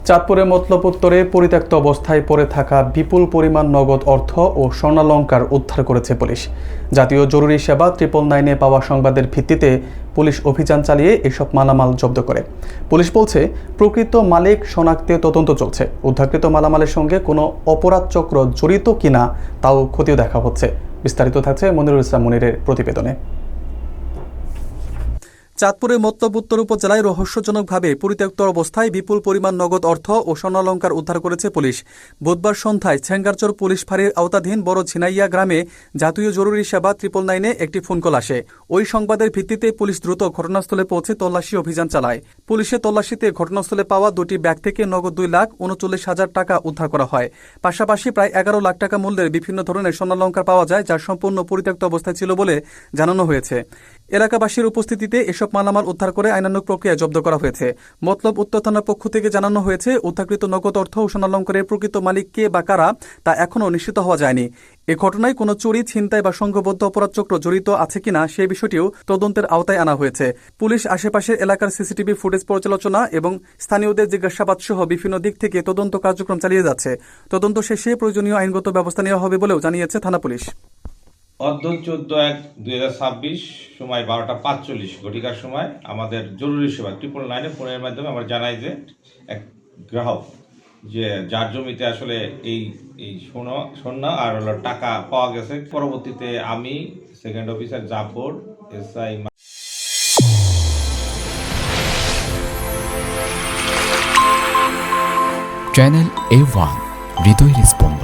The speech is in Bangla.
চাঁদপুরে মতলব উত্তরে পরিত্যক্ত অবস্থায় পড়ে থাকা বিপুল পরিমাণ নগদ অর্থ ও স্বর্ণালংকার উদ্ধার করেছে পুলিশ। জাতীয় জরুরি সেবা 999-এ পাওয়া সংবাদের ভিত্তিতে পুলিশ অভিযান চালিয়ে এসব মালামাল জব্দ করে। পুলিশ বলছে, প্রকৃত মালিক শনাক্তে তদন্ত চলছে। উদ্ধারকৃত মালামালের সঙ্গে কোনো অপরাধ চক্র জড়িত কিনা তাও খতিয়ে দেখা হচ্ছে। বিস্তারিত থাকছে মনিরুল ইসলাম মনিরের প্রতিবেদনে। চাঁদপুরের মতলব উত্তর উপজেলায় রহস্যজনকভাবে পরিত্যক্ত অবস্থায় বিপুল পরিমাণ নগদ অর্থ ও স্বর্ণালংকার উদ্ধার করেছে পুলিশ। বুধবার সন্ধ্যায় ছেঙ্গারচর পুলিশ ফাঁড়ির আওতাধীন বড় ঝিনাইয়া গ্রামে জাতীয় জরুরি সেবা 999-এ একটি ফোন কল আসে। ওই সংবাদের ভিত্তিতে পুলিশ দ্রুত ঘটনাস্থলে পৌঁছে তল্লাশি অভিযান চালায়। পুলিশের তল্লাশিতে ঘটনাস্থলে পাওয়া দুটি ব্যাগ থেকে নগদ 2,39,000 টাকা উদ্ধার করা হয়। পাশাপাশি প্রায় 11 লাখ টাকা মূল্যের বিভিন্ন ধরনের স্বর্ণালংকার পাওয়া যায়, যা সম্পূর্ণ পরিত্যক্ত অবস্থায় ছিল বলে জানানো হয়েছে। এলাকাবাসীর উপস্থিতিতে এসব মালামাল উদ্ধার করে আইনানুগ প্রক্রিয়ায় জব্দ করা হয়েছে। মতলব উত্তর থানার পক্ষ থেকে জানানো হয়েছে, উদ্ধারকৃত নগদ অর্থ ও স্বর্ণালংকারের প্রকৃত মালিক কে বা কারা তা এখনও নিশ্চিত হওয়া যায়নি। এ ঘটনায় কোনো চুরি, ছিনতাই বা সংঘবদ্ধ অপরাধ চক্র জড়িত আছে কিনা সেই বিষয়টিও তদন্তের আওতায় আনা হয়েছে। পুলিশ আশেপাশের এলাকার সিসিটিভি ফুটেজ পর্যালোচনা এবং স্থানীয়দের জিজ্ঞাসাবাদ সহ বিভিন্ন দিক থেকে তদন্ত কার্যক্রম চালিয়ে যাচ্ছে। তদন্ত শেষে প্রয়োজনীয় আইনগত ব্যবস্থা নেওয়া হবে বলেও জানিয়েছে থানা পুলিশ। 14/1/2026 সময় 12টা 45 ঘটিকার সময় আমাদের জরুরি সেবা 999-এ ফোনের মাধ্যমে আমরা জানাই যে এক গ্রাহক যে যার জমিতে আসলে এই স্বর্ণ আর হলো টাকা পাওয়া গেছে। পরবর্তীতে আমি second officer Zafar SI channel A1 হৃদয়ের স্পন্দন।